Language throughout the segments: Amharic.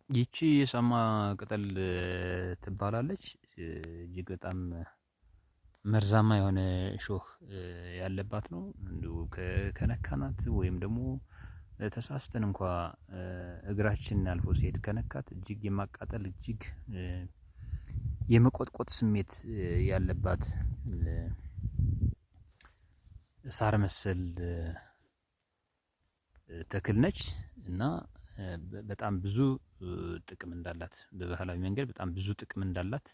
ይቺ የሳማ ቅጠል ትባላለች። እጅግ በጣም መርዛማ የሆነ እሾህ ያለባት ነው። እንዲሁ ከነካናት ወይም ደግሞ ተሳስተን እንኳ እግራችንን አልፎ ሲሄድ ከነካት እጅግ የማቃጠል እጅግ የመቆጥቆጥ ስሜት ያለባት ሳር መሰል ተክል ነች እና በጣም ብዙ ጥቅም እንዳላት በባህላዊ መንገድ በጣም ብዙ ጥቅም እንዳላት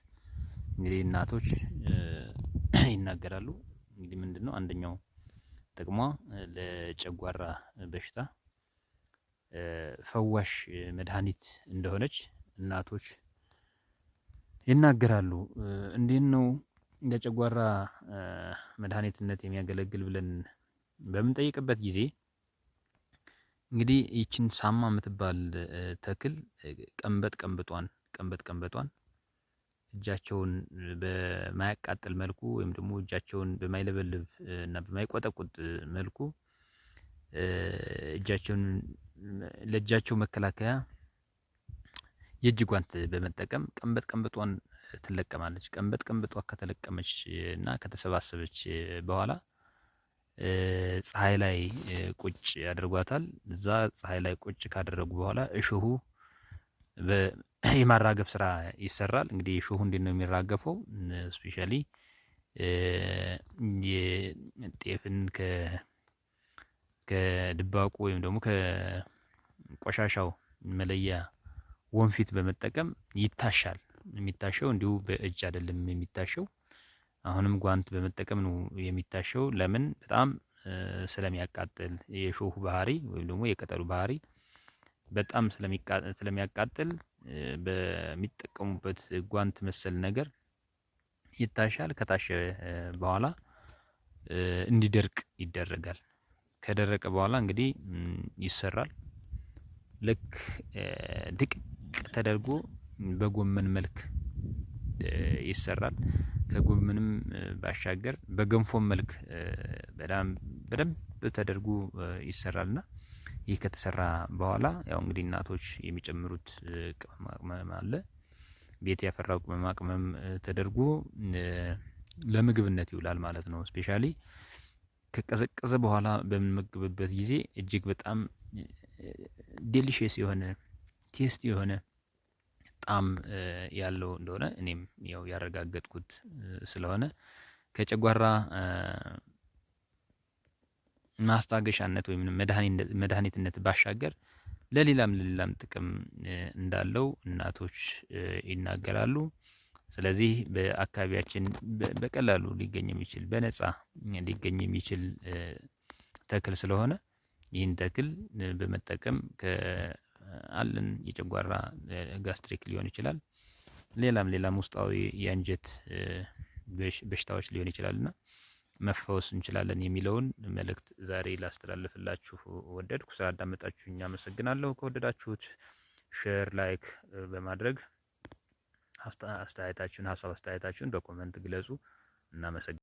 እንግዲህ እናቶች ይናገራሉ። እንግዲህ ምንድነው አንደኛው ጥቅሟ ለጨጓራ በሽታ ፈዋሽ መድኃኒት እንደሆነች እናቶች ይናገራሉ። እንዴት ነው ለጨጓራ መድኃኒትነት የሚያገለግል ብለን በምንጠይቅበት ጊዜ እንግዲህ ይቺን ሳማ የምትባል ተክል ቀንበጥ ቀንበጧን እጃቸውን በማያቃጥል መልኩ ወይም ደግሞ እጃቸውን በማይለበልብ እና በማይቆጠቁጥ መልኩ እጃቸውን ለእጃቸው መከላከያ የእጅ ጓንት በመጠቀም ቀንበጧን ትለቀማለች። ቀንበጧ ከተለቀመች እና ከተሰባሰበች በኋላ ፀሐይ ላይ ቁጭ ያደርጓታል። እዛ ፀሐይ ላይ ቁጭ ካደረጉ በኋላ እሾሁ የማራገፍ ስራ ይሰራል። እንግዲህ እሾሁ እንዴት ነው የሚራገፈው? ስፔሻሊ የጤፍን ከድባቁ ወይም ደግሞ ከቆሻሻው መለያ ወንፊት በመጠቀም ይታሻል። የሚታሸው እንዲሁ በእጅ አይደለም የሚታሸው። አሁንም ጓንት በመጠቀም ነው የሚታሸው። ለምን? በጣም ስለሚያቃጥል የሾሁ ባህሪ ወይም ደግሞ የቅጠሉ ባህሪ በጣም ስለሚያቃጥል በሚጠቀሙበት ጓንት መሰል ነገር ይታሻል። ከታሸ በኋላ እንዲደርቅ ይደረጋል። ከደረቀ በኋላ እንግዲህ ይሰራል። ልክ ድቅቅ ተደርጎ በጎመን መልክ ይሰራል። ከጎመንም ባሻገር በገንፎም መልክ በደንብ ተደርጎ ይሰራልና ይህ ከተሰራ በኋላ ያው እንግዲህ እናቶች የሚጨምሩት ቅመማ ቅመም አለ። ቤት ያፈራው ቅመማ ቅመም ተደርጎ ለምግብነት ይውላል ማለት ነው። ስፔሻሊ ከቀዘቀዘ በኋላ በምንመገብበት ጊዜ እጅግ በጣም ዴሊሺየስ የሆነ ቴስቲ የሆነ ጣዕም ያለው እንደሆነ እኔም ያው ያረጋገጥኩት ስለሆነ ከጨጓራ ማስታገሻነት ወይም መድኃኒትነት ባሻገር ለሌላም ጥቅም እንዳለው እናቶች ይናገራሉ። ስለዚህ በአካባቢያችን በቀላሉ ሊገኝ የሚችል በነፃ ሊገኝ የሚችል ተክል ስለሆነ ይህን ተክል በመጠቀም ከአለን የጨጓራ ጋስትሪክ ሊሆን ይችላል። ሌላም ውስጣዊ የአንጀት በሽታዎች ሊሆን ይችላልና መፈወስ እንችላለን የሚለውን መልእክት ዛሬ ላስተላልፍላችሁ ወደድኩ። ስላዳመጣችሁኝ አመሰግናለሁ። ከወደዳችሁት ሼር፣ ላይክ በማድረግ ሀሳብ አስተያየታችሁን በኮመንት ግለጹ። እናመሰግናለን።